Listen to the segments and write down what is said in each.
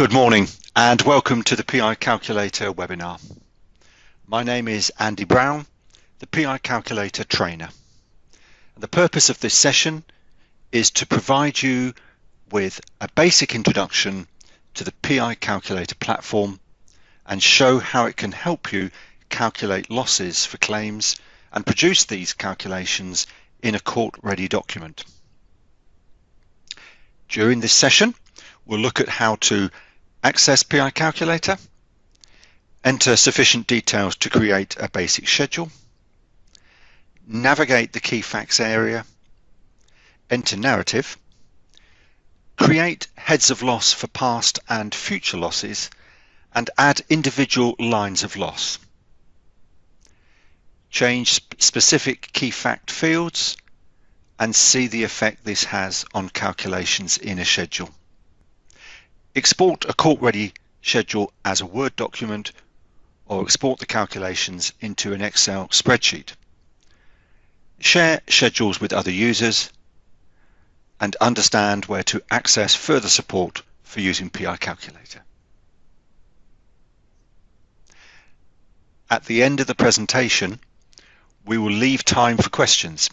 Good morning and welcome to the piCalculator webinar. My name is Andy Brown, the piCalculator trainer. The purpose of this session is to provide you with a basic introduction to the piCalculator platform and show how it can help you calculate losses for claims and produce these calculations in a court-ready document. During this session, we'll look at how to access piCalculator, enter sufficient details to create a basic schedule, navigate the key facts area, enter narrative, create heads of loss for past and future losses, and add individual lines of loss. Change specific key fact fields and see the effect this has on calculations in a schedule. Export a court-ready schedule as a Word document or export the calculations into an Excel spreadsheet. Share schedules with other users and understand where to access further support for using piCalculator. At the end of the presentation, we will leave time for questions.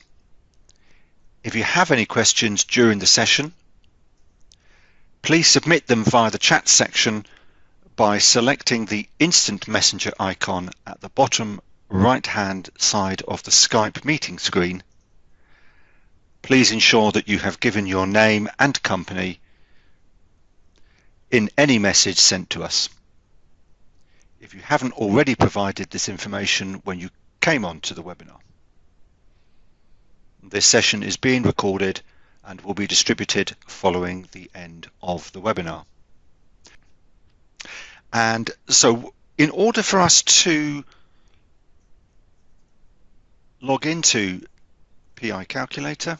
If you have any questions during the session, please submit them via the chat section by selecting the instant messenger icon at the bottom right-hand side of the Skype meeting screen. Please ensure that you have given your name and company in any message sent to us. If you haven't already provided this information when you came onto the webinar. This session is being recorded and will be distributed following the end of the webinar. And so in order for us to log into piCalculator,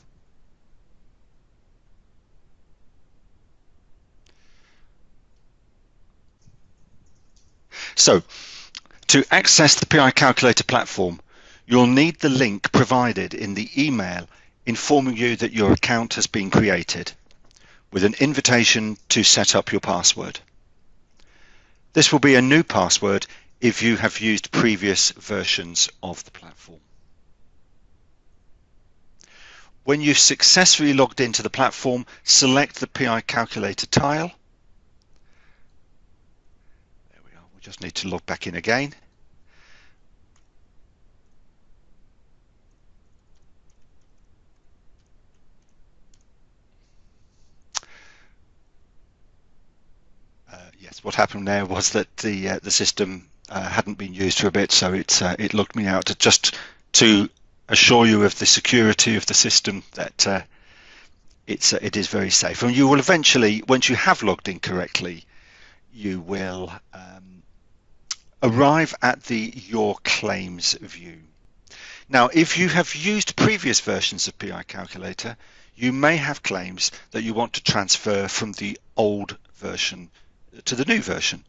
so to access the piCalculator platform, you'll need the link provided in the email informing you that your account has been created with an invitation to set up your password. This will be a new password if you have used previous versions of the platform. When you've successfully logged into the platform, select the piCalculator tile. There we are. We just need to log back in again. Yes, what happened there was that the system hadn't been used for a bit, so it logged me out just to assure you of the security of the system, that it is very safe. And you will eventually, once you have logged in correctly, you will arrive at your claims view. Now, if you have used previous versions of piCalculator, you may have claims that you want to transfer from the old version to the new version.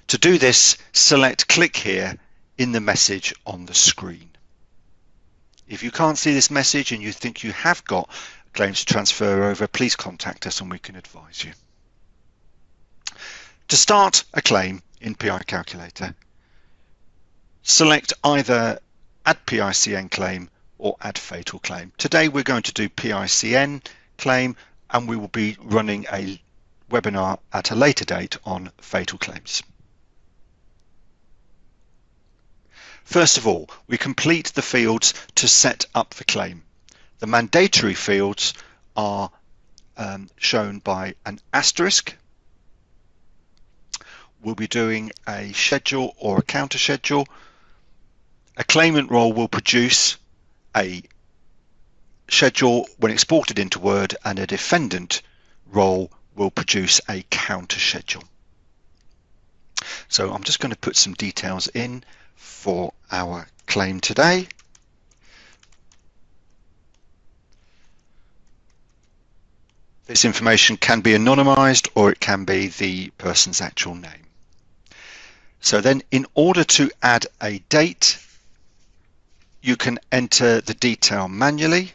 To do this, select click here in the message on the screen. If you can't see this message and you think you have got claims to transfer over, please contact us and we can advise you. To start a claim in piCalculator, select either Add PICN Claim or Add Fatal Claim. Today we're going to do PICN Claim, and we will be running a webinar at a later date on fatal claims. First of all, we complete the fields to set up the claim. The mandatory fields are shown by an asterisk. We'll be doing a schedule or a counter schedule. A claimant role will produce a schedule when exported into Word, and a defendant role will produce a counter schedule. So I'm just going to put some details in for our claim today. This information can be anonymized or it can be the person's actual name. So then, in order to add a date, you can enter the detail manually,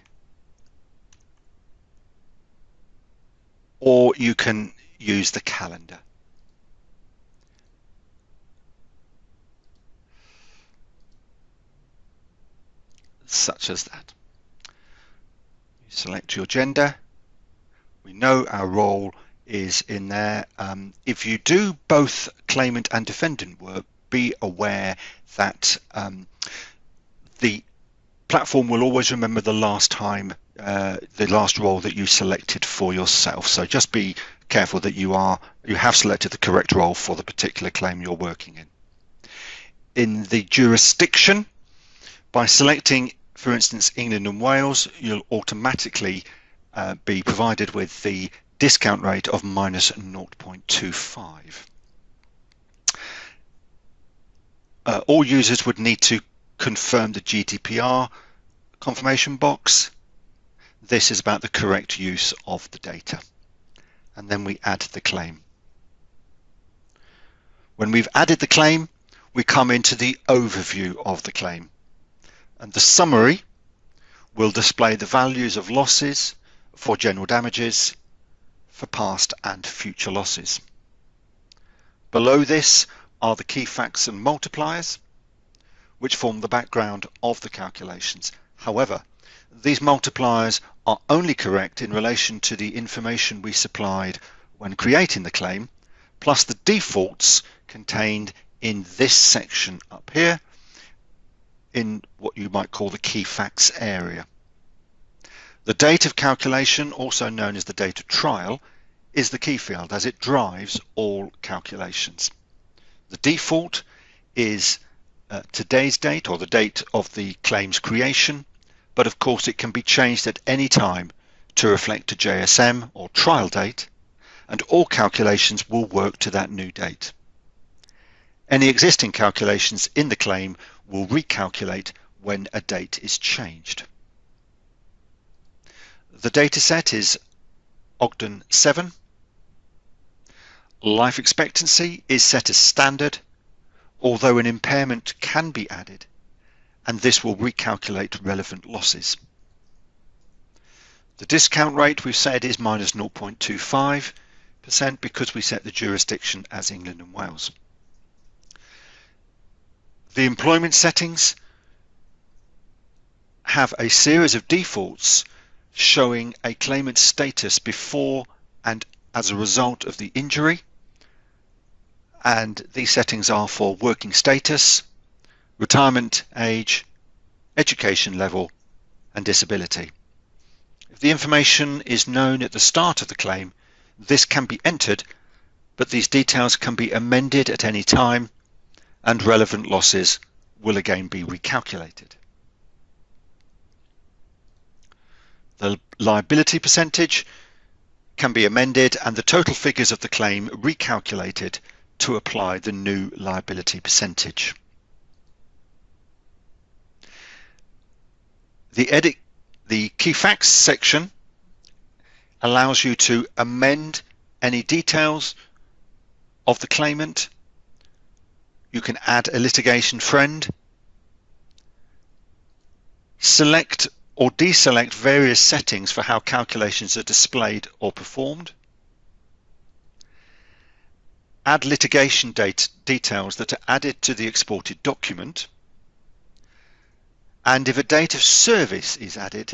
or you can use the calendar. Such as that. You select your gender. We know our role is in there. If you do both claimant and defendant work, be aware that the platform will always remember the last time, the last role that you selected for yourself. So just be careful that you have selected the correct role for the particular claim you're working in. In the jurisdiction, by selecting, for instance, England and Wales, you'll automatically be provided with the discount rate of minus 0.25. All users would need to confirm the GDPR confirmation box. This is about the correct use of the data. And then we add the claim. When we've added the claim, we come into the overview of the claim. And the summary will display the values of losses for general damages, for past and future losses. Below this are the key facts and multipliers, which form the background of the calculations. However, these multipliers are only correct in relation to the information we supplied when creating the claim, plus the defaults contained in this section up here, in what you might call the key facts area. The date of calculation, also known as the date of trial, is the key field as it drives all calculations. The default is today's date, or the date of the claim's creation, but of course it can be changed at any time to reflect a JSM or trial date, and all calculations will work to that new date. Any existing calculations in the claim will recalculate when a date is changed. The data set is Ogden 7. Life expectancy is set as standard, although an impairment can be added, and this will recalculate relevant losses. The discount rate we've said is minus 0.25% because we set the jurisdiction as England and Wales. The employment settings have a series of defaults showing a claimant's status before and as a result of the injury, and these settings are for working status, retirement age, education level, and disability. If the information is known at the start of the claim, this can be entered, but these details can be amended at any time, and relevant losses will again be recalculated. The liability percentage can be amended and the total figures of the claim recalculated to apply the new liability percentage. The key facts section allows you to amend any details of the claimant. You can add a litigation friend, select or deselect various settings for how calculations are displayed or performed, add litigation details that are added to the exported document, and if a date of service is added,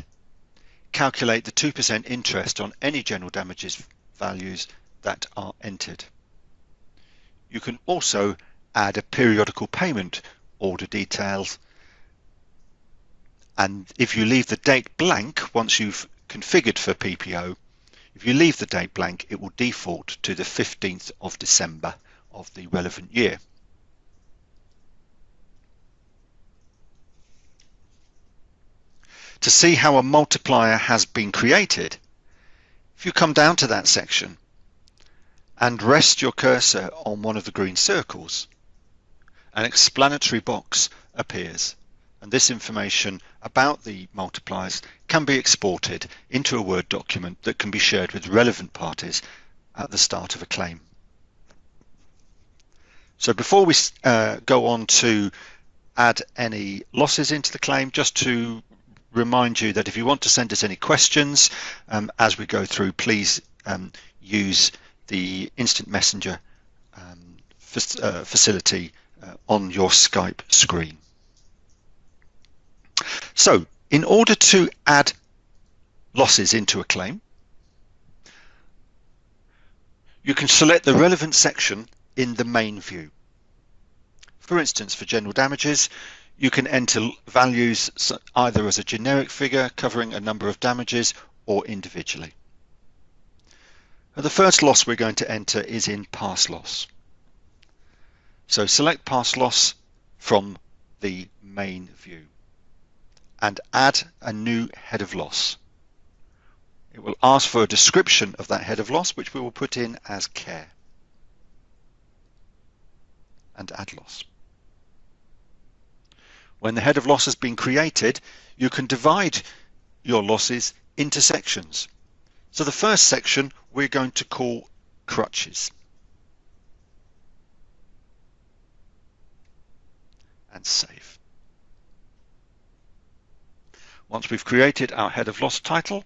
calculate the 2% interest on any general damages values that are entered. You can also add a periodical payment order details, and if you leave the date blank once you've configured for PPO, if you leave the date blank, it will default to the 15th of December of the relevant year. To see how a multiplier has been created, if you come down to that section and rest your cursor on one of the green circles, an explanatory box appears, and this information about the multipliers can be exported into a Word document that can be shared with relevant parties at the start of a claim. So before we go on to add any losses into the claim, just to remind you that if you want to send us any questions as we go through, please use the instant messenger facility on your Skype screen. So in order to add losses into a claim, you can select the relevant section in the main view. For instance, for general damages, you can enter values either as a generic figure covering a number of damages or individually. The first loss we're going to enter is in past loss. So select past loss from the main view and add a new head of loss. It will ask for a description of that head of loss, which we will put in as care, and add loss. When the head of loss has been created, you can divide your losses into sections. So the first section we're going to call crutches, and save. Once we've created our head of loss title,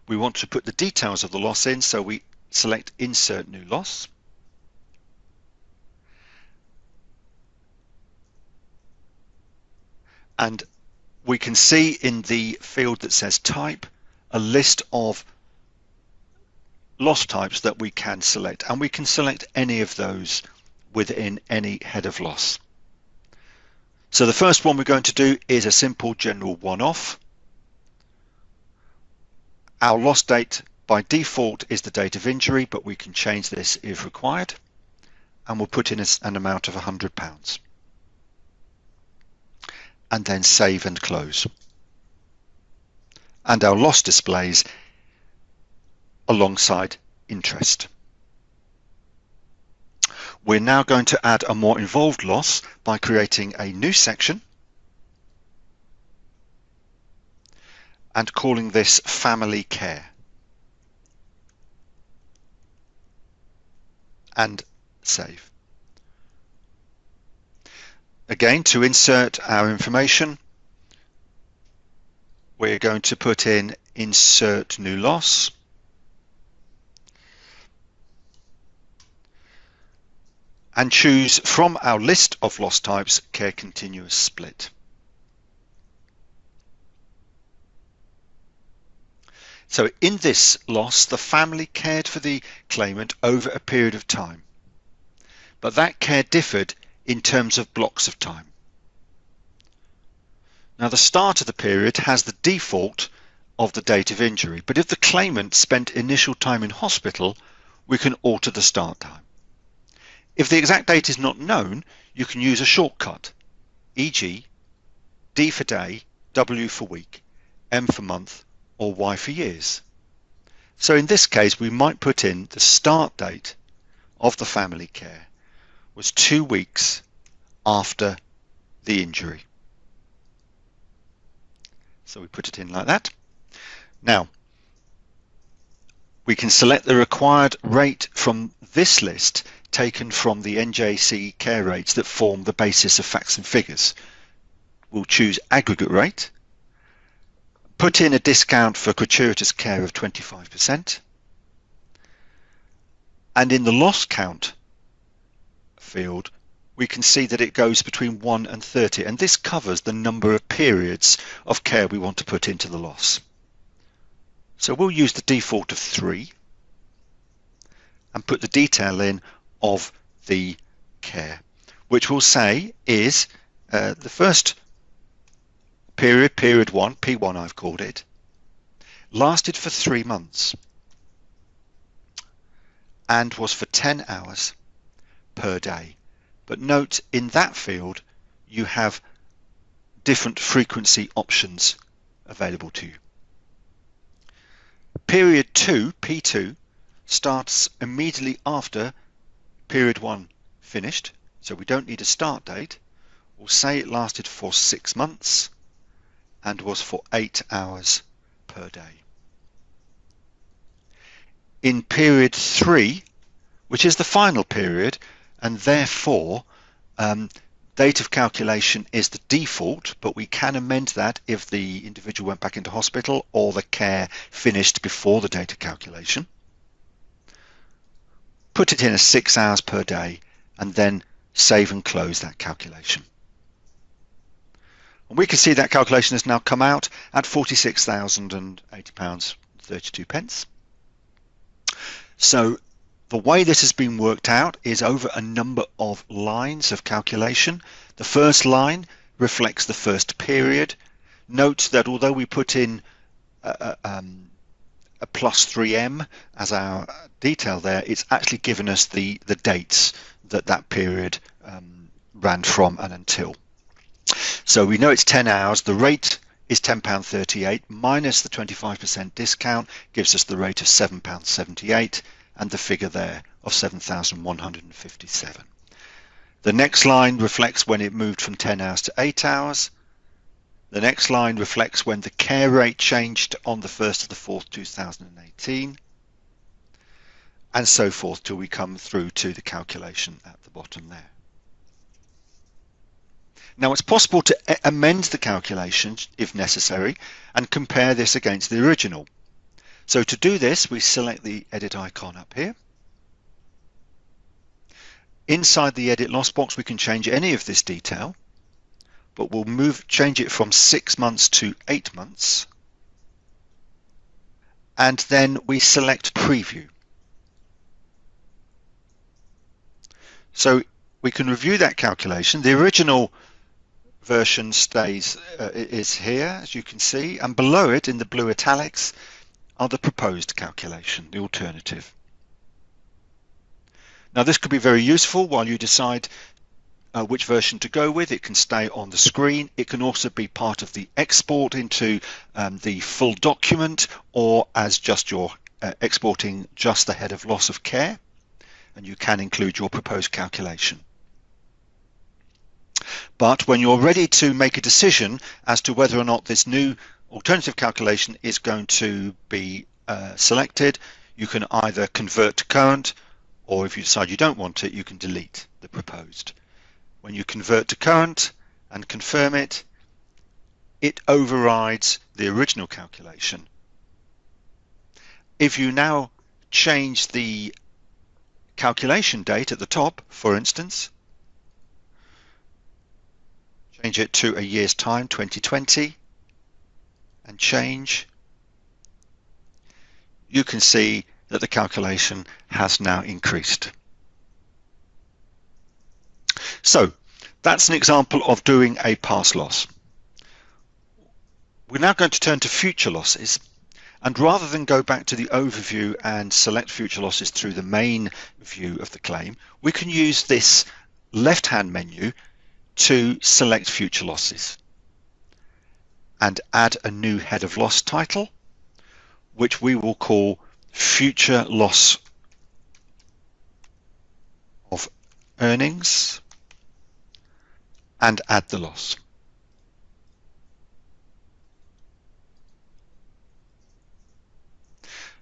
we want to put the details of the loss in, so we select Insert New Loss. And we can see in the field that says Type a list of loss types that we can select, and we can select any of those within any head of loss. So the first one we're going to do is a simple general one-off. Our loss date by default is the date of injury, but we can change this if required, and we'll put in an amount of £100 and then save and close. And our loss displays alongside interest. We're now going to add a more involved loss by creating a new section and calling this Family Care, and save. Again, to insert our information, we're going to put in Insert New Loss, and choose from our list of loss types Care Continuous Split. So in this loss, the family cared for the claimant over a period of time, but that care differed in terms of blocks of time. Now the start of the period has the default of the date of injury, but if the claimant spent initial time in hospital, we can alter the start time. If the exact date is not known, you can use a shortcut, e.g. D for day, W for week, M for month, or Y for years. So in this case, we might put in the start date of the family care was 2 weeks after the injury. So we put it in like that. Now, we can select the required rate from this list taken from the NJC care rates that form the basis of facts and figures. We'll choose aggregate rate, put in a discount for gratuitous care of 25%, and in the loss count field we can see that it goes between 1 and 30, and this covers the number of periods of care we want to put into the loss. So we'll use the default of 3 and put the detail in of the care, which we'll say is the first period, period 1, P1 I've called it, lasted for 3 months and was for 10 hours per day. But note, in that field you have different frequency options available to you. Period 2, P2, starts immediately after period 1 finished, so we don't need a start date. We'll say it lasted for 6 months and was for 8 hours per day. In period 3, which is the final period, and therefore date of calculation is the default, but we can amend that if the individual went back into hospital or the care finished before the date of calculation. put it in as 6 hours per day, and then save and close that calculation. And we can see that calculation has now come out at £46,080.32. So the way this has been worked out is over a number of lines of calculation. The first line reflects the first period. Note that although we put in a plus 3m as our detail there, it's actually given us the dates that period ran from and until. So we know it's 10 hours. The rate is £10.38 minus the 25% discount gives us the rate of £7.78 and the figure there of 7,157. The next line reflects when it moved from 10 hours to 8 hours. The next line reflects when the care rate changed on the 1st of the 4th, 2018, and so forth till we come through to the calculation at the bottom there. Now it's possible to amend the calculation if necessary and compare this against the original. So to do this, we select the edit icon up here. Inside the edit loss box, we can change any of this detail, but we'll change it from 6 months to 8 months. And then we select preview. So we can review that calculation. The original version is here, as you can see, and below it in the blue italics are the proposed calculation, the alternative. Now this could be very useful while you decide which version to go with. It can stay on the screen. It can also be part of the export into the full document, or as just your exporting just the head of loss of care, and you can include your proposed calculation. But when you're ready to make a decision as to whether or not this new alternative calculation is going to be selected, you can either convert to current, or if you decide you don't want it, you can delete the proposed. When you convert to current and confirm it, it overrides the original calculation. If you now change the calculation date at the top, for instance, change it to a year's time, 2020, and change, you can see that the calculation has now increased. So that's an example of doing a past loss. We're now going to turn to future losses, and rather than go back to the overview and select future losses through the main view of the claim, we can use this left-hand menu to select future losses and add a new head of loss title, which we will call future loss of earnings, and add the loss.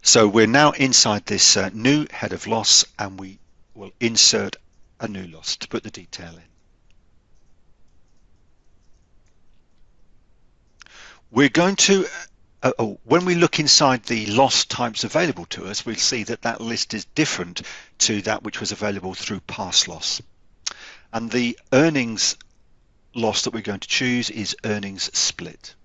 So we're now inside this new head of loss, and we will insert a new loss to put the detail in. We're going to, when we look inside the loss types available to us, we'll see that that list is different to that which was available through past loss. And the earnings loss that we're going to choose is earnings split.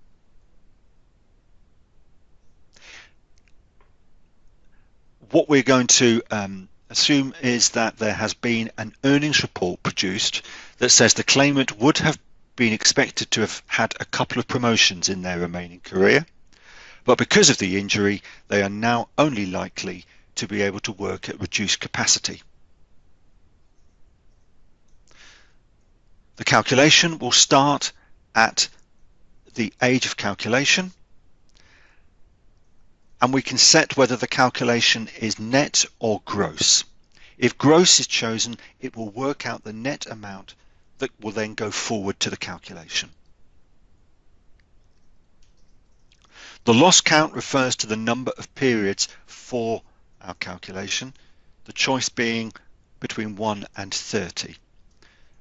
What we're going to assume is that there has been an earnings report produced that says the claimant would have been expected to have had a couple of promotions in their remaining career, but because of the injury, they are now only likely to be able to work at reduced capacity. The calculation will start at the age of calculation, and we can set whether the calculation is net or gross. If gross is chosen, it will work out the net amount that will then go forward to the calculation. The loss count refers to the number of periods for our calculation, the choice being between 1 and 30.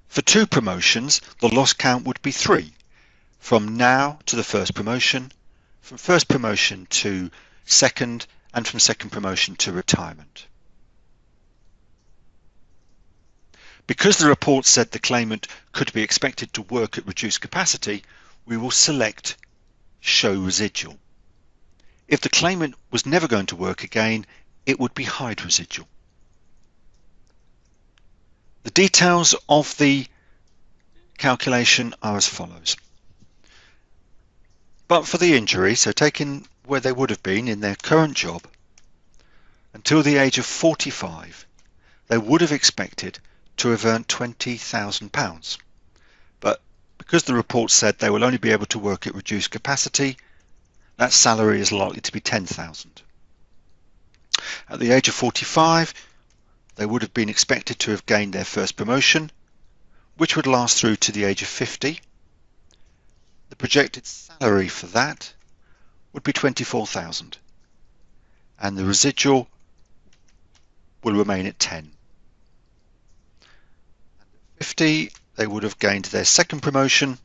For 2 promotions, the loss count would be 3, from now to the first promotion, from first promotion to second, and from second promotion to retirement. Because the report said the claimant could be expected to work at reduced capacity, we will select Show Residual. If the claimant was never going to work again, it would be Hide Residual. The details of the calculation are as follows. But for the injury, so taking where they would have been in their current job, until the age of 45, they would have expected to have earned £20,000. But because the report said they will only be able to work at reduced capacity, that salary is likely to be £10,000. At the age of 45, they would have been expected to have gained their first promotion, which would last through to the age of 50. The projected salary for that would be £24,000, and the residual will remain at 10. At 50, they would have gained their second promotion,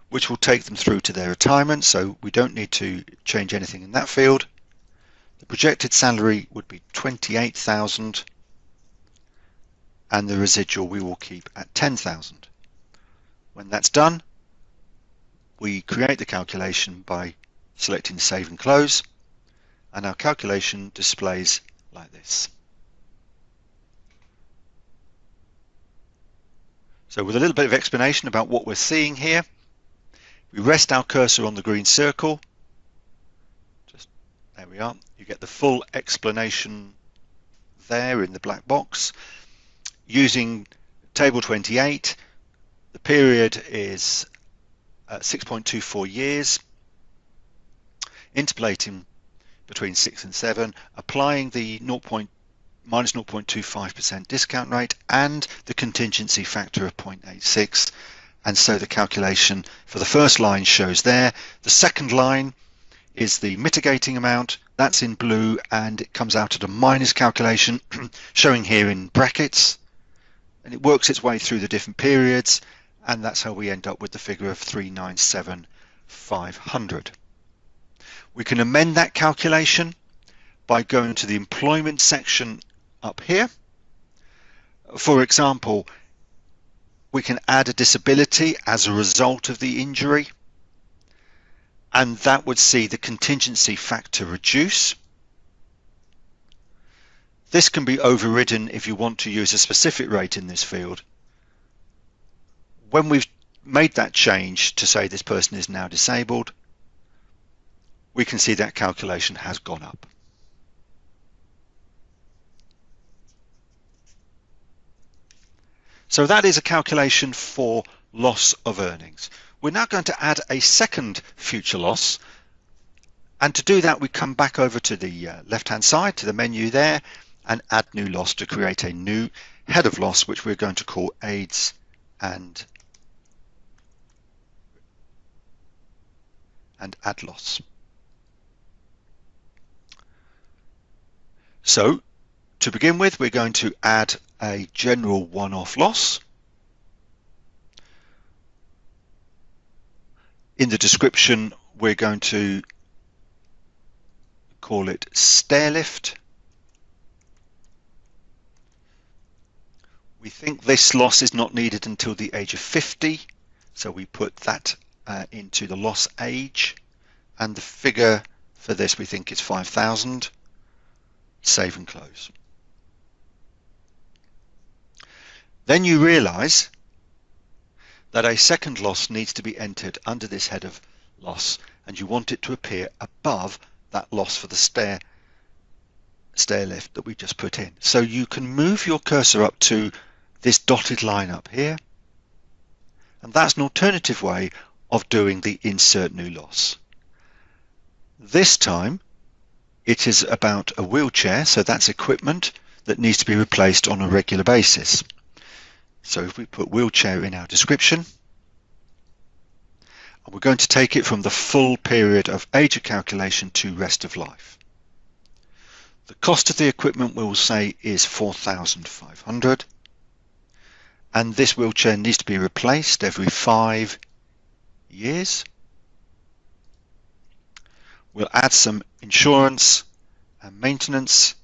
which will take them through to their retirement, so we don't need to change anything in that field. The projected salary would be £28,000, and the residual we will keep at £10,000. When that's done, we create the calculation by selecting Save and Close, and our calculation displays like this. So with a little bit of explanation about what we're seeing here, we rest our cursor on the green circle. There we are. You get the full explanation there in the black box. Using table 28, the period is 6.24 years, interpolating between 6 and 7, applying the minus 0.25% discount rate and the contingency factor of 0.86, and so the calculation for the first line shows there. The second line is the mitigating amount, that's in blue, and it comes out at a minus calculation showing here in brackets, and it works its way through the different periods, and that's how we end up with the figure of 397,500. We can amend that calculation by going to the employment section up here. For example, we can add a disability as a result of the injury, and that would see the contingency factor reduce. This can be overridden if you want to use a specific rate in this field. When we've made that change to say this person is now disabled, we can see that calculation has gone up. So that is a calculation for loss of earnings. We're now going to add a second future loss, and to do that we come back over to the left hand side to the menu there and add new loss to create a new head of loss, which we're going to call AIDS and add loss. So to begin with, we're going to add a general one-off loss. In the description, we're going to call it stair lift. We think this loss is not needed until the age of 50, so we put that into the loss age, and the figure for this we think is 5,000. Save and close. Then you realise that a second loss needs to be entered under this head of loss, and you want it to appear above that loss for the stair lift that we just put in. So you can move your cursor up to this dotted line up here, and that's an alternative way of doing the insert new loss. This time it is about a wheelchair, so that's equipment that needs to be replaced on a regular basis. So if we put wheelchair in our description, and we're going to take it from the full period of age of calculation to rest of life. The cost of the equipment we will say is 4,500, and this wheelchair needs to be replaced every 5 years. We'll add some insurance and maintenance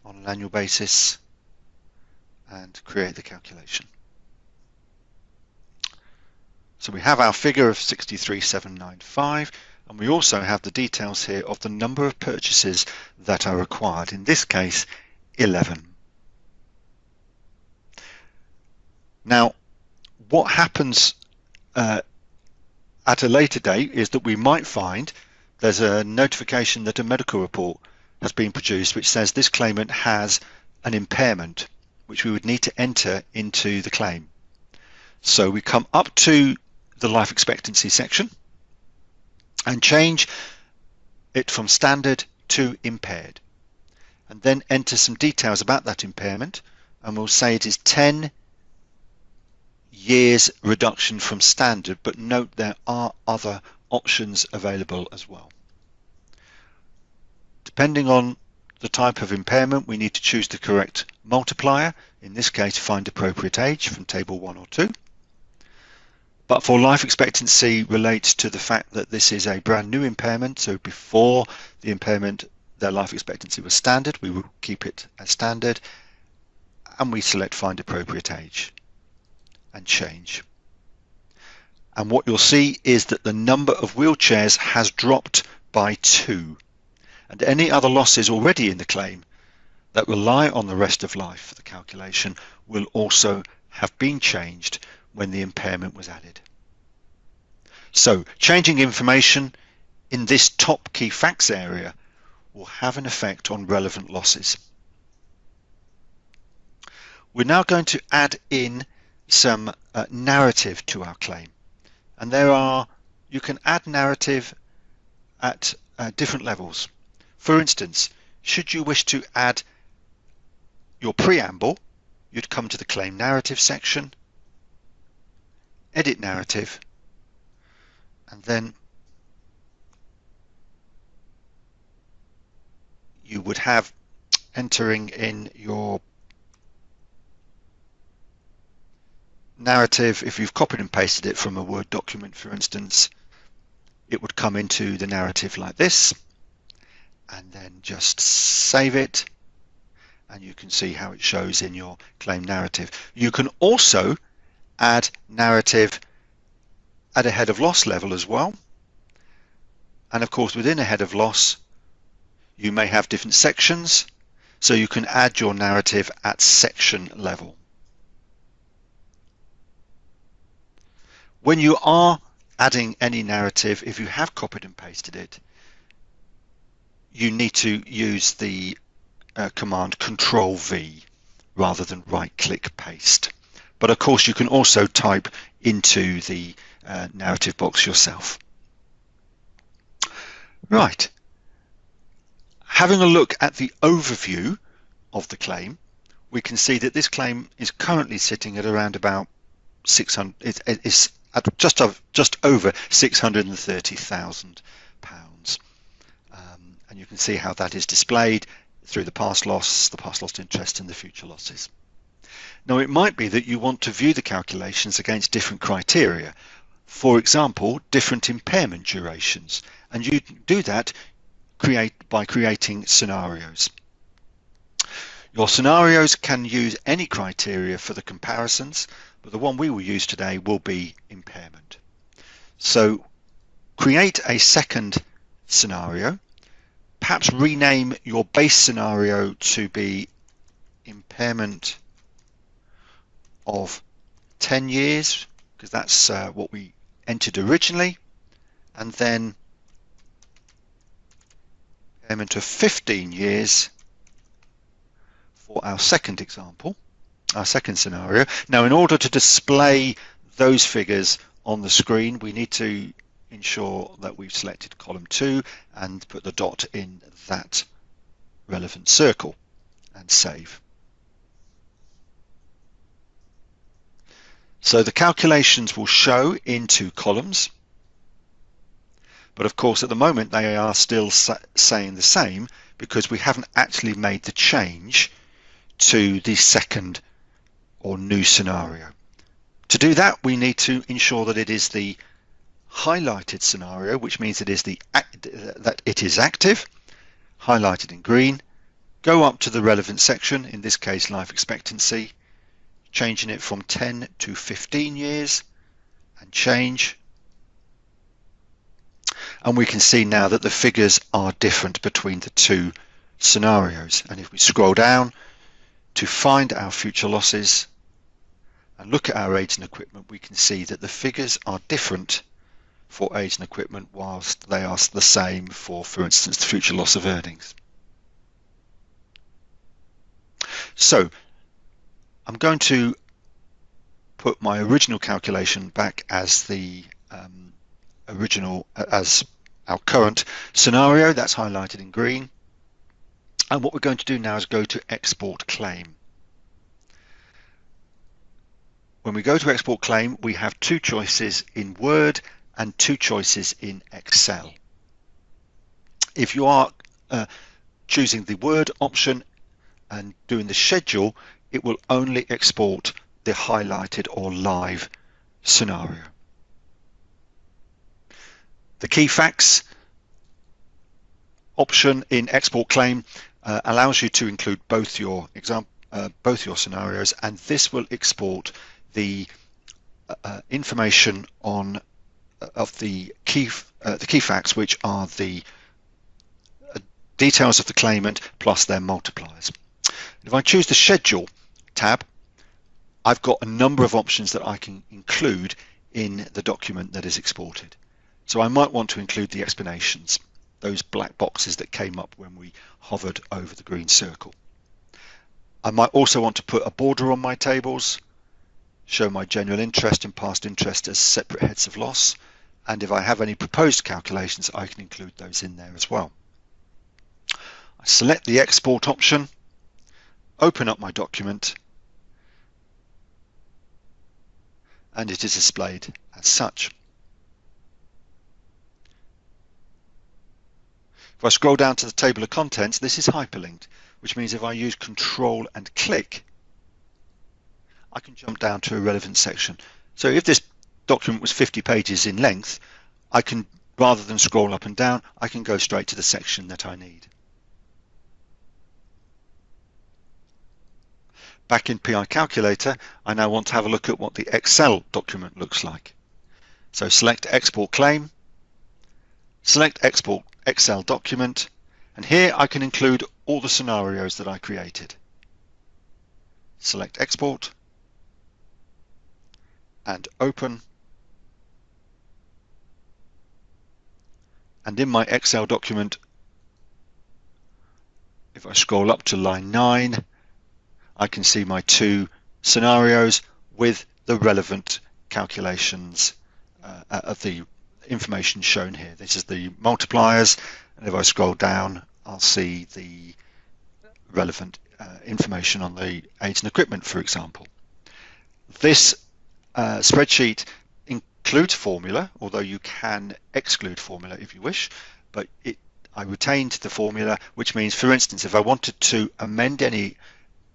on an annual basis and create the calculation. So we have our figure of 63,795, and we also have the details here of the number of purchases that are required. In this case, 11. Now, what happens at a later date is that we might find there's a notification that a medical report has been produced which says this claimant has an impairment, which we would need to enter into the claim. So we come up to the life expectancy section and change it from standard to impaired, and then enter some details about that impairment, and we'll say it is 10 years reduction from standard, but note there are other options available as well. Depending on the type of impairment, we need to choose the correct multiplier, in this case find appropriate age from table 1 or 2. But for life expectancy relates to the fact that this is a brand new impairment, so before the impairment their life expectancy was standard, we will keep it as standard, and we select find appropriate age and change. And what you'll see is that the number of wheelchairs has dropped by 2, and any other losses already in the claim that rely on the rest of life for the calculation will also have been changed when the impairment was added. So changing information in this top key facts area will have an effect on relevant losses. We're now going to add in some narrative to our claim, and you can add narrative at different levels. For instance, should you wish to add your preamble, you'd come to the claim narrative section, edit narrative, and then you would have entering in your narrative. If you've copied and pasted it from a Word document, for instance, it would come into the narrative like this, and then just save it, and you can see how it shows in your claim narrative. You can also add narrative at a head of loss level as well, and of course within a head of loss you may have different sections, so you can add your narrative at section level. When you are adding any narrative, if you have copied and pasted it, you need to use the command Control V rather than right click paste. But of course you can also type into the narrative box yourself. Right, having a look at the overview of the claim, we can see that this claim is currently sitting at around about 600. It's at just over £630,000, and you can see how that is displayed through the past loss interest, and the future losses. Now, it might be that you want to view the calculations against different criteria, for example, different impairment durations, and you do that by creating scenarios. Your scenarios can use any criteria for the comparisons, but the one we will use today will be impairment. So create a second scenario, perhaps rename your base scenario to be impairment of 10 years, because that's what we entered originally, and then impairment of 15 years for our second example, our second scenario. Now, in order to display those figures on the screen, we need to ensure that we've selected column 2 and put the dot in that relevant circle and save. So the calculations will show in 2 columns, but of course at the moment they are still saying the same because we haven't actually made the change to the second or new scenario. To do that, we need to ensure that it is the highlighted scenario, which means that it is active, highlighted in green. Go up to the relevant section, in this case life expectancy, changing it from 10 to 15 years, and change. And we can see now that the figures are different between the two scenarios. And if we scroll down to find our future losses and look at our aids and equipment, we can see that the figures are different for aids and equipment whilst they are the same for instance, the future loss of earnings. So I'm going to put my original calculation back as the as our current scenario. That's highlighted in green. And what we're going to do now is go to export claim. When we go to export claim, we have two choices in Word and two choices in Excel. If you are choosing the Word option and doing the schedule, it will only export the highlighted or live scenario. The key facts option in export claim allows you to include both your scenarios, and this will export the information on of the key facts, which are the details of the claimant plus their multipliers. If I choose the schedule tab, I've got a number of options that I can include in the document that is exported. So I might want to include the explanations, those black boxes that came up when we hovered over the green circle. I might also want to put a border on my tables, show my general interest and past interest as separate heads of loss, and if I have any proposed calculations, I can include those in there as well. I select the export option, open up my document, and it is displayed as such. If I scroll down to the table of contents, this is hyperlinked, which means if I use Control and click, I can jump down to a relevant section. So if this document was 50 pages in length, I can, rather than scroll up and down, I can go straight to the section that I need. Back in piCalculator, I now want to have a look at what the Excel document looks like. So select Export Claim, select Export Excel Document, and here I can include all the scenarios that I created. Select Export and Open. And in my Excel document, if I scroll up to line 9, I can see my two scenarios with the relevant calculations of the information shown here. This is the multipliers, and if I scroll down, I'll see the relevant information on the aids and equipment, for example. This spreadsheet includes formula, although you can exclude formula if you wish, but I retained the formula, which means, for instance, if I wanted to amend any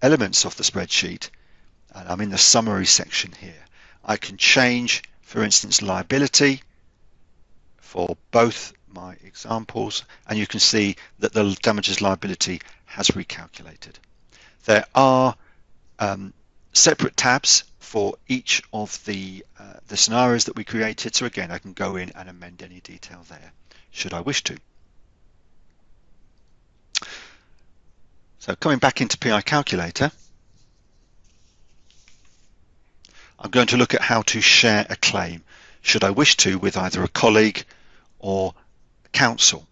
elements of the spreadsheet, and I'm in the summary section here, I can change, for instance, liability for both my examples, and you can see that the damages liability has recalculated. There are separate tabs for each of the scenarios that we created, so again I can go in and amend any detail there should I wish to. So coming back into piCalculator, I'm going to look at how to share a claim should I wish to with either a colleague or counsel.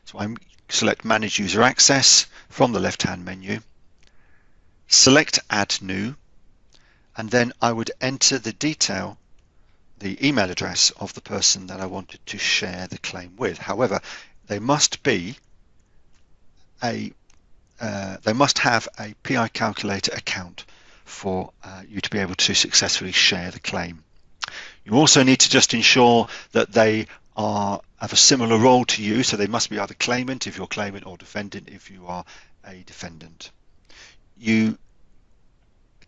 So I select Manage User Access from the left-hand menu, select Add New, and then I would enter the detail, the email address of the person that I wanted to share the claim with. However, they must have a piCalculator account for you to be able to successfully share the claim. You also need to just ensure that they have a similar role to you, so they must be either claimant if you're claimant or defendant if you are a defendant. You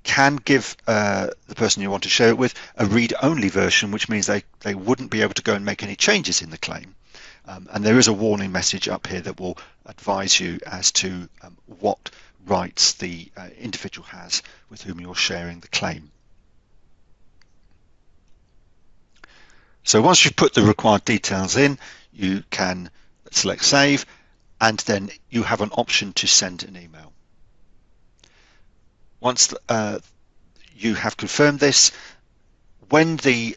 can give the person you want to share it with a read-only version, which means they wouldn't be able to go and make any changes in the claim. And there is a warning message up here that will advise you as to what rights the individual has with whom you're sharing the claim. So once you've put the required details in, you can select save, and then you have an option to send an email. Once you have confirmed this, when the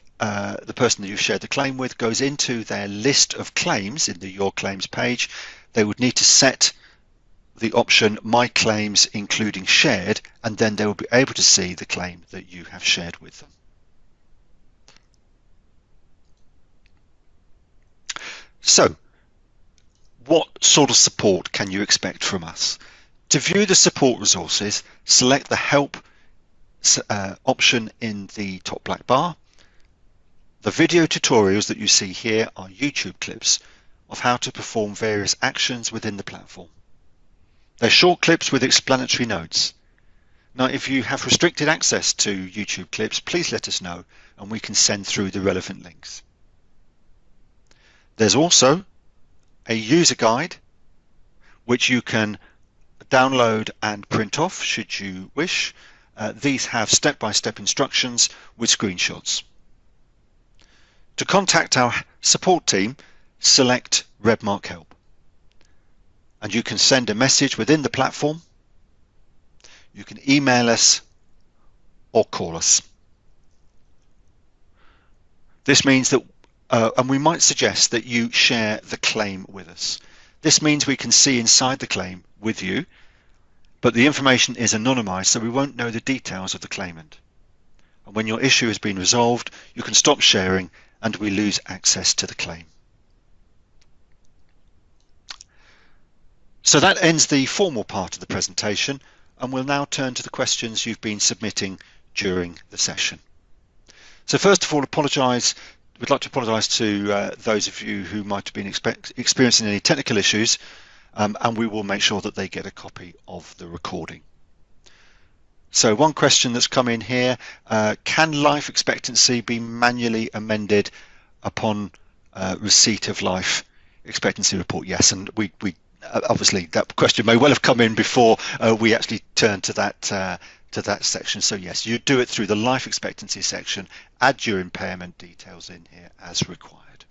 person that you've shared the claim with goes into their list of claims in the Your Claims page, they would need to set the option My Claims including shared, and then they will be able to see the claim that you have shared with them. So, what sort of support can you expect from us? To view the support resources, select the Help option in the top black bar. The video tutorials that you see here are YouTube clips of how to perform various actions within the platform. They're short clips with explanatory notes. Now, if you have restricted access to YouTube clips, please let us know and we can send through the relevant links. There's also a user guide which you can download and print off should you wish. These have step-by-step instructions with screenshots. To contact our support team, select red mark help, and you can send a message within the platform. You can email us or call us. This means that and we might suggest that you share the claim with us. This means we can see inside the claim with you, but the information is anonymized, so we won't know the details of the claimant. And when your issue has been resolved, you can stop sharing and we lose access to the claim. So that ends the formal part of the presentation, and we'll now turn to the questions you've been submitting during the session. So first of all, we'd like to apologise to those of you who might have been experiencing any technical issues, and we will make sure that they get a copy of the recording. So one question that's come in here, can life expectancy be manually amended upon receipt of life expectancy report? Yes, and we obviously that question may well have come in before we actually turn to that section. So yes, you do it through the life expectancy section, add your impairment details in here as required.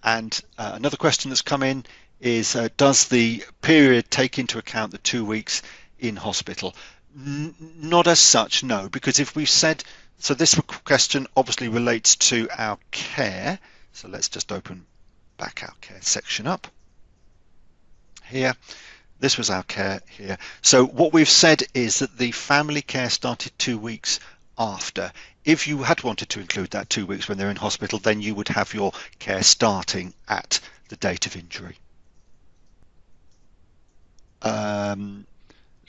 Another question that's come in is, does the period take into account the 2 weeks in hospital? Not as such, no, because if we've said, so this question obviously relates to our care. So let's just open back our care section up here. This was our care here. So what we've said is that the family care started 2 weeks after. If you had wanted to include that 2 weeks when they're in hospital, then you would have your care starting at the date of injury.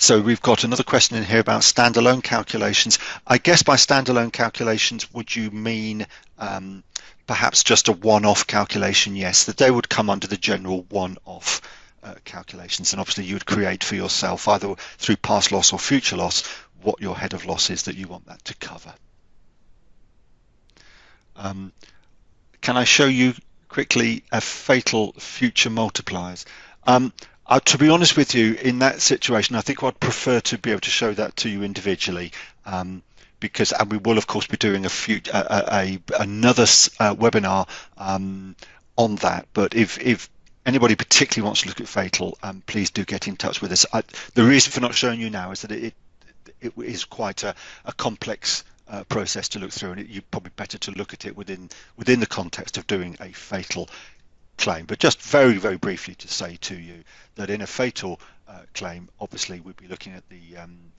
So we've got another question in here about standalone calculations. I guess by standalone calculations, would you mean perhaps just a one-off calculation? Yes, that they would come under the general one-off calculations, and obviously you would create for yourself, either through past loss or future loss, what your head of loss is that you want that to cover. Can I show you quickly a fatal future multipliers? To be honest with you, in that situation, I think I'd prefer to be able to show that to you individually, because, and we will of course be doing another webinar on that. But if anybody particularly wants to look at fatal, please do get in touch with us. The reason for not showing you now is that it is quite a complex process to look through, and you're probably better to look at it within the context of doing a fatal claim. But just very, very briefly to say to you that in a fatal claim, obviously we'd be looking at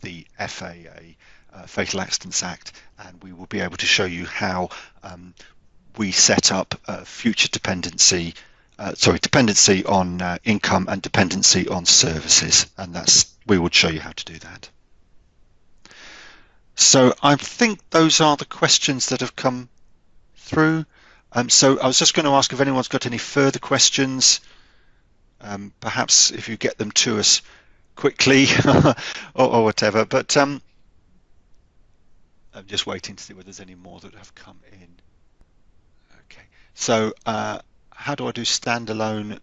the FAA, Fatal Accidents Act, and we will be able to show you how we set up future dependency on income and dependency on services, and we would show you how to do that. So I think those are the questions that have come through. So I was just going to ask if anyone's got any further questions, perhaps if you get them to us quickly or whatever, but I'm just waiting to see whether there's any more that have come in. Okay, so how do I do standalone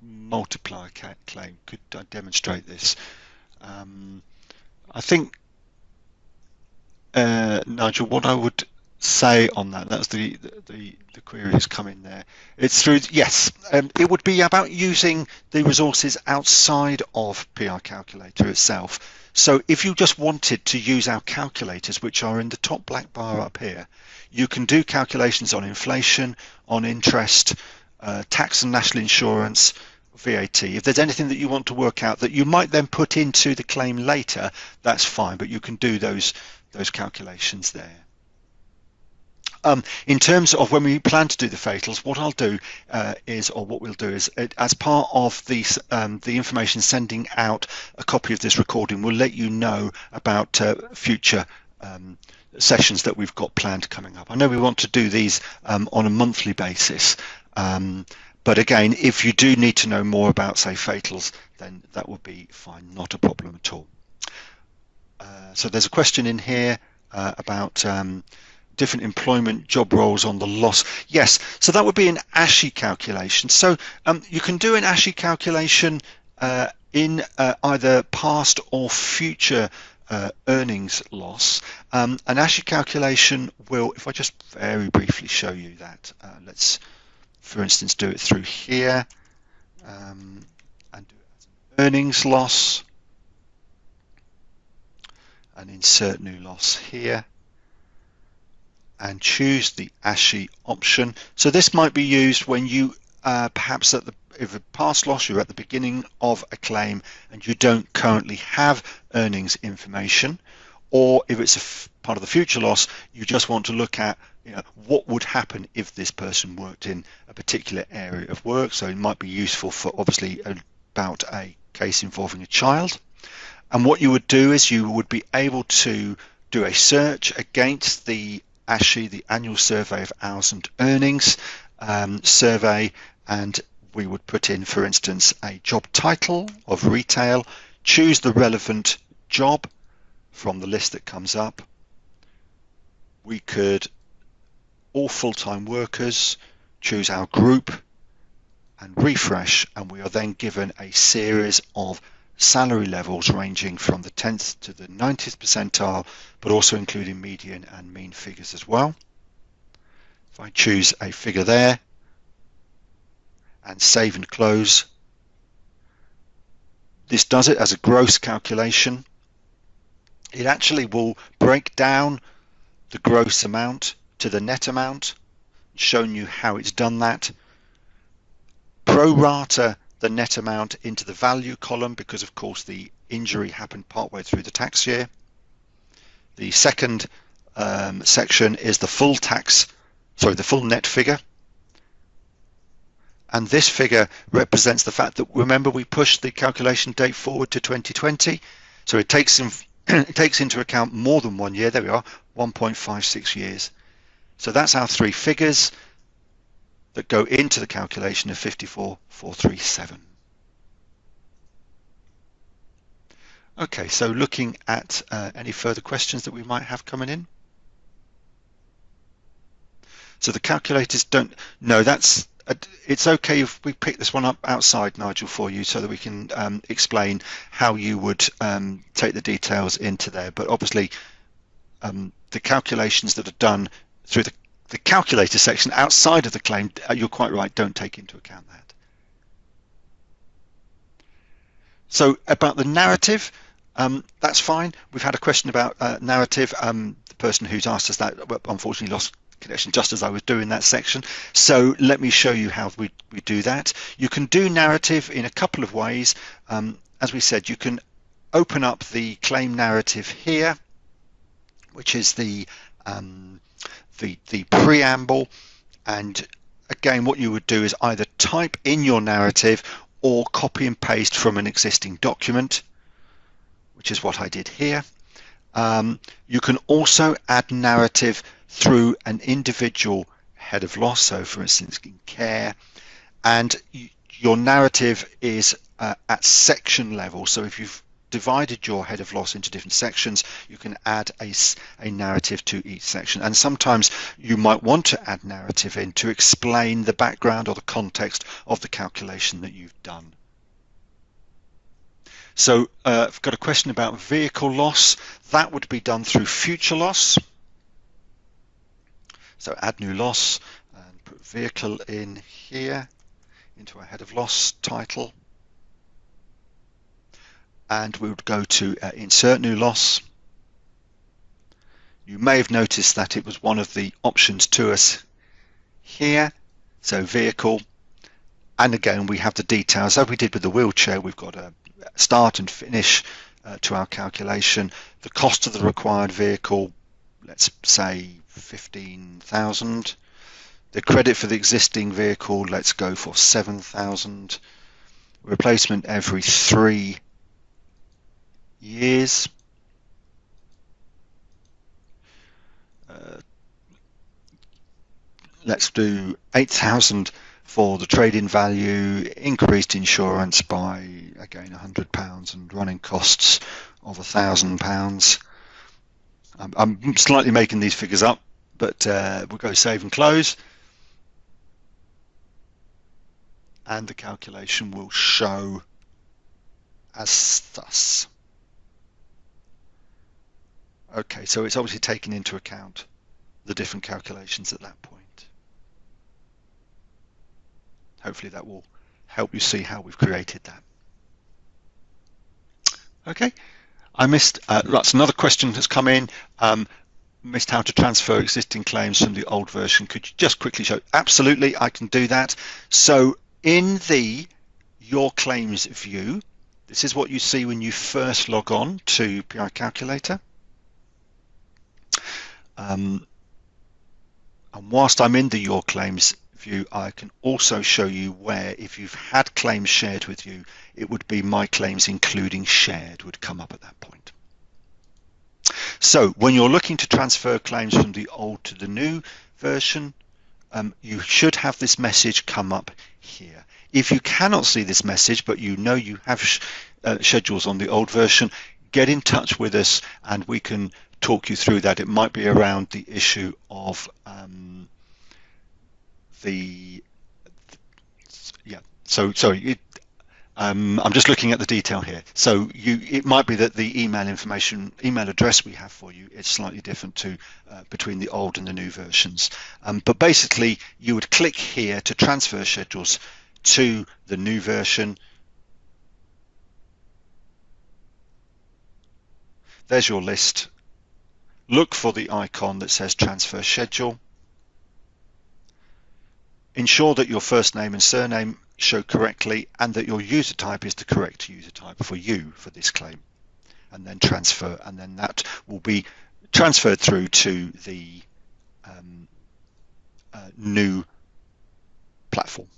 multiplier claim? Could I demonstrate this? I think Nigel, what I would say on that, that's the query has come in there. It's through, yes, it would be about using the resources outside of piCalculator itself. So if you just wanted to use our calculators, which are in the top black bar up here, you can do calculations on inflation, on interest, tax and national insurance, VAT. If there's anything that you want to work out that you might then put into the claim later, that's fine, but you can do those calculations there. In terms of when we plan to do the fatals, what I'll do what we'll do is, as part of the information sending out a copy of this recording, we'll let you know about future sessions that we've got planned coming up. I know we want to do these on a monthly basis, but again, if you do need to know more about, say, fatals, then that would be fine, not a problem at all. So there's a question in here about different employment job roles on the loss. Yes, so that would be an Ashy calculation. So you can do an Ashy calculation in either past or future earnings loss. An Ashy calculation will, if I just very briefly show you that, let's, for instance, do it through here and do it as an earnings loss and insert new loss here and choose the Ashy option. So this might be used when you perhaps if a past loss, you're at the beginning of a claim and you don't currently have earnings information, or if it's a part of the future loss, you just want to look at, you know, what would happen if this person worked in a particular area of work. So it might be useful for, obviously, about a case involving a child. And what you would do is you would be able to do a search against the Ashy, the annual survey of hours and earnings survey, and we would put in, for instance, a job title of retail, choose the relevant job from the list that comes up. We could, all full-time workers, choose our group and refresh, and we are then given a series of salary levels ranging from the 10th to the 90th percentile, but also including median and mean figures as well. If I choose a figure there and save and close, this does it as a gross calculation. It actually will break down the gross amount to the net amount, showing you how it's done that. Pro rata the net amount into the value column, because of course the injury happened partway through the tax year. The second section is the full the full net figure. And this figure represents the fact that, remember, we pushed the calculation date forward to 2020. So it takes into account more than 1 year. There we are, 1.56 years. So that's our three figures that go into the calculation of 54,437. Okay, so looking at any further questions that we might have coming in. So the calculators don't, no, that's, it's okay if we pick this one up outside, Nigel, for you, so that we can explain how you would take the details into there. But obviously the calculations that are done through the calculator section outside of the claim, you're quite right, don't take into account that. So about the narrative, that's fine. We've had a question about narrative. The person who's asked us that unfortunately lost connection just as I was doing that section. So let me show you how we do that. You can do narrative in a couple of ways. As we said, you can open up the claim narrative here, which is the preamble, and again what you would do is either type in your narrative or copy and paste from an existing document, which is what I did here. You can also add narrative through an individual head of loss, so for instance in care, and your narrative is at section level. So if you've divided your head of loss into different sections, you can add a narrative to each section. And sometimes you might want to add narrative in to explain the background or the context of the calculation that you've done. So I've got a question about vehicle loss. That would be done through future loss. So add new loss and put vehicle in here into our head of loss title. And we would go to insert new loss. You may have noticed that it was one of the options to us here. So vehicle. And again, we have the details. As we did with the wheelchair, we've got a start and finish to our calculation. The cost of the required vehicle, let's say 15,000. The credit for the existing vehicle, let's go for 7,000. Replacement every 3 years. Let's do 8,000 for the trade-in value, increased insurance by, again, £100 and running costs of £1,000. I'm slightly making these figures up, but we'll go save and close. And the calculation will show as thus. Okay, so it's obviously taken into account the different calculations at that point. Hopefully that will help you see how we've created that. Okay, I missed, that's another question that's come in. Missed how to transfer existing claims from the old version. Could you just quickly show? Absolutely, I can do that. So in the Your Claims view, this is what you see when you first log on to piCalculator. And whilst I'm in the Your Claims view, I can also show you where, if you've had claims shared with you, it would be My Claims Including Shared would come up at that point. So when you're looking to transfer claims from the old to the new version, you should have this message come up here. If you cannot see this message, but you know you have schedules on the old version, get in touch with us and we can talk you through that. It might be around the issue of I'm just looking at the detail here. So it might be that the email address we have for you is slightly different to between the old and the new versions. But basically, you would click here to transfer schedules to the new version. There's your list. Look for the icon that says transfer schedule. Ensure that your first name and surname show correctly and that your user type is the correct user type for you for this claim, and then transfer, and then that will be transferred through to the new platform.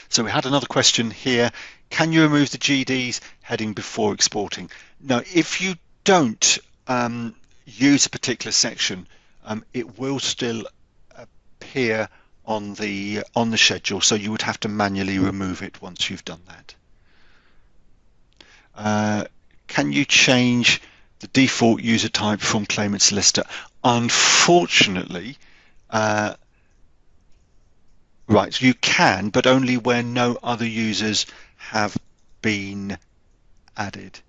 So we had another question here. Can you remove the GDs heading before exporting? Now, if you don't use a particular section, it will still appear on the schedule, so you would have to manually remove it once you've done that. Can you change the default user type from claimant solicitor? Unfortunately, right, you can, but only where no other users have been added.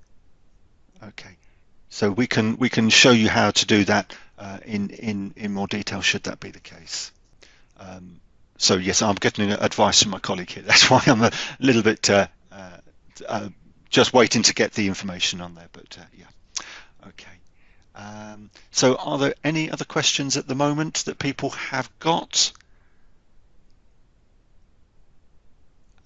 Okay, so we can show you how to do that in more detail should that be the case. So yes, I'm getting advice from my colleague here. That's why I'm a little bit just waiting to get the information on there. But yeah, okay. So are there any other questions at the moment that people have got?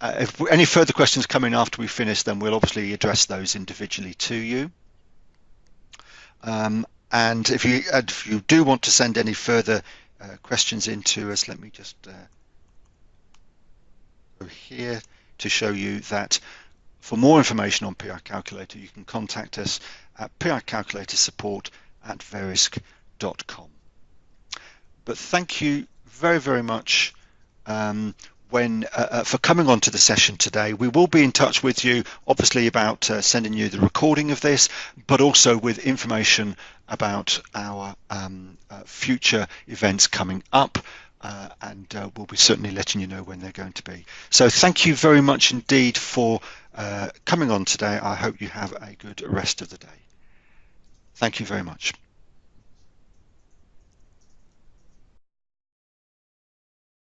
If any further questions come in after we finish, then we'll obviously address those individually to you. And if you do want to send any further questions in to us, let me just go here to show you that for more information on piCalculator, you can contact us at piCalculatorsupport@verisk.com. But thank you very, very much for coming on to the session today. We will be in touch with you, obviously, about sending you the recording of this, but also with information about our future events coming up, and we'll be certainly letting you know when they're going to be. So thank you very much indeed for coming on today. I hope you have a good rest of the day. Thank you very much.